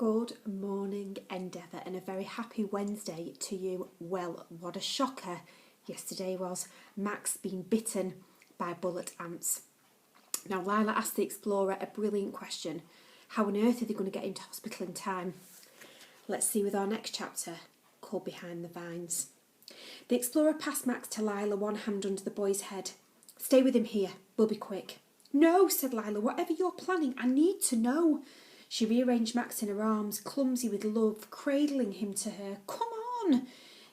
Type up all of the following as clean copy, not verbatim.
Good morning, Endeavour, and a very happy Wednesday to you. Well, what a shocker yesterday was. Max being bitten by bullet ants. Now, Lila asked the explorer a brilliant question. How on earth are they going to get into hospital in time? Let's see with our next chapter, called Behind the Vines. The explorer passed Max to Lila, one hand under the boy's head. Stay with him here. We'll be quick. No, said Lila. Whatever you're planning, I need to know. She rearranged Max in her arms, clumsy with love, cradling him to her. Come on!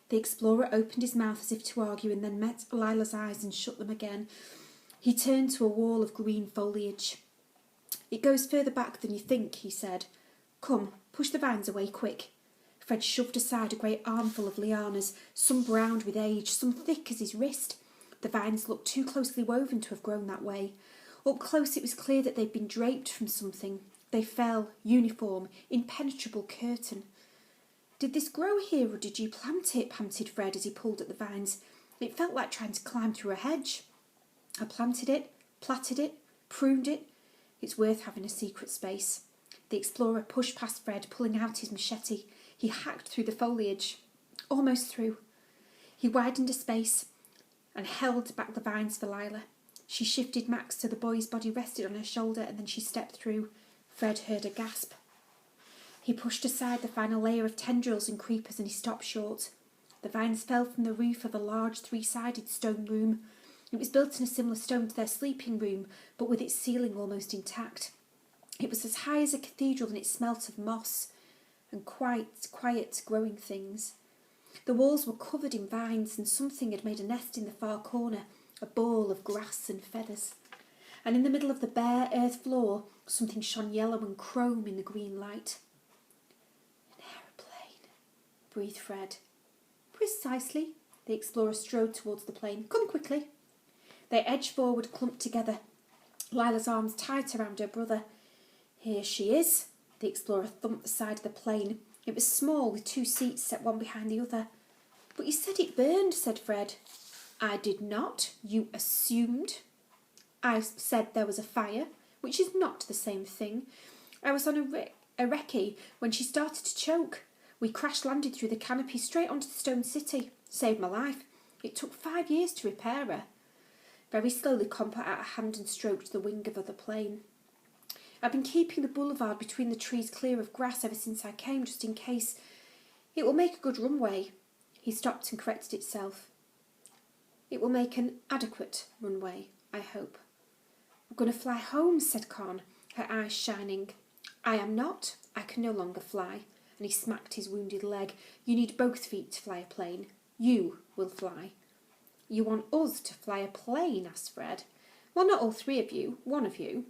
The explorer opened his mouth as if to argue and then met Lila's eyes and shut them again. He turned to a wall of green foliage. It goes further back than you think, he said. Come, push the vines away, quick. Fred shoved aside a great armful of lianas, some browned with age, some thick as his wrist. The vines looked too closely woven to have grown that way. Up close it was clear that they'd been draped from something. They fell, uniform, impenetrable curtain. Did this grow here or did you plant it? Panted Fred as he pulled at the vines. It felt like trying to climb through a hedge. I planted it, plaited it, pruned it. It's worth having a secret space. The explorer pushed past Fred, pulling out his machete. He hacked through the foliage. Almost through. He widened a space and held back the vines for Lila. She shifted Max so the boy's body rested on her shoulder and then she stepped through. Fred heard a gasp. He pushed aside the final layer of tendrils and creepers and he stopped short. The vines fell from the roof of a large three-sided stone room. It was built in a similar stone to their sleeping room, but with its ceiling almost intact. It was as high as a cathedral and it smelt of moss and quiet growing things. The walls were covered in vines and something had made a nest in the far corner, a ball of grass and feathers. And in the middle of the bare earth floor, something shone yellow and chrome in the green light. An aeroplane, breathed Fred. Precisely. The explorer strode towards the plane. Come quickly. They edged forward, clumped together, Lila's arms tight around her brother. Here she is. The explorer thumped the side of the plane. It was small, with two seats set one behind the other. But you said it burned, said Fred. I did not. You assumed. I said there was a fire, which is not the same thing. I was on a recce when she started to choke. We crash-landed through the canopy straight onto the stone city. Saved my life. It took 5 years to repair her. Very slowly, Con put out a hand and stroked the wing of the plane. I've been keeping the boulevard between the trees clear of grass ever since I came, just in case. It will make a good runway. He stopped and corrected itself. It will make an adequate runway, I hope. I'm going to fly home, said Con, her eyes shining. I am not. I can no longer fly. And he smacked his wounded leg. You need both feet to fly a plane. You will fly. You want us to fly a plane? Asked Fred. Well, not all three of you. One of you.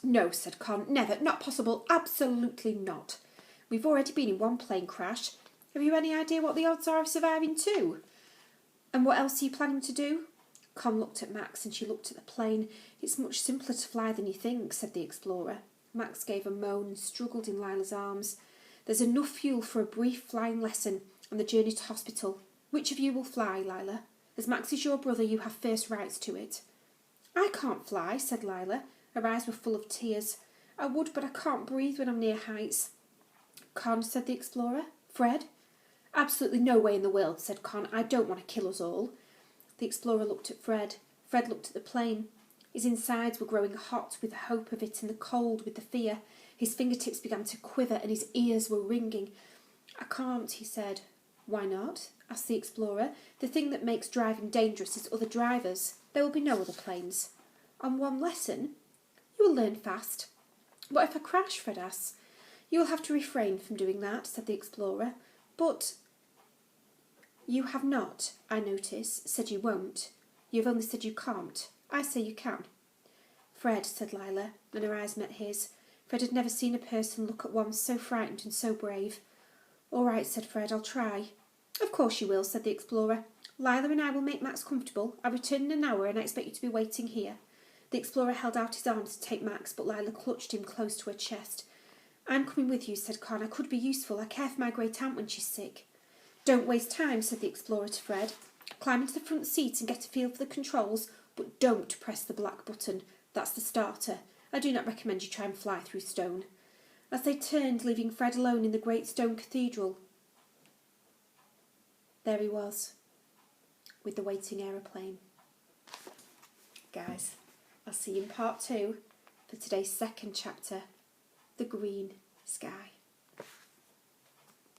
No, said Con. Never. Not possible. Absolutely not. We've already been in one plane crash. Have you any idea what the odds are of surviving two? And what else are you planning to do? Con looked at Max and she looked at the plane. It's much simpler to fly than you think, said the explorer. Max gave a moan and struggled in Lila's arms. There's enough fuel for a brief flying lesson on the journey to hospital. Which of you will fly, Lila? As Max is your brother, you have first rights to it. I can't fly, said Lila. Her eyes were full of tears. I would, but I can't breathe when I'm near heights. Con, said the explorer. Fred? Absolutely no way in the world, said Con. I don't want to kill us all. The explorer looked at Fred. Fred looked at the plane. His insides were growing hot with the hope of it and the cold with the fear. His fingertips began to quiver and his ears were ringing. I can't, he said. Why not? Asked the explorer. The thing that makes driving dangerous is other drivers. There will be no other planes. On one lesson? You will learn fast. What if I crash? Fred asked. You will have to refrain from doing that, said the explorer. But you have not, I notice, said you won't. You have only said you can't. I say you can. Fred, said Lila, and her eyes met his. Fred had never seen a person look at one so frightened and so brave. All right, said Fred, I'll try. Of course you will, said the explorer. Lila and I will make Max comfortable. I'll return in an hour and I expect you to be waiting here. The explorer held out his arms to take Max, but Lila clutched him close to her chest. I'm coming with you, said Con. I could be useful. I care for my great aunt when she's sick. Don't waste time, said the explorer to Fred. Climb into the front seat and get a feel for the controls, but don't press the black button. That's the starter. I do not recommend you try and fly through stone. As they turned, leaving Fred alone in the great stone cathedral, there he was, with the waiting aeroplane. Guys, I'll see you in part 2 for today's second chapter, The Green Sky.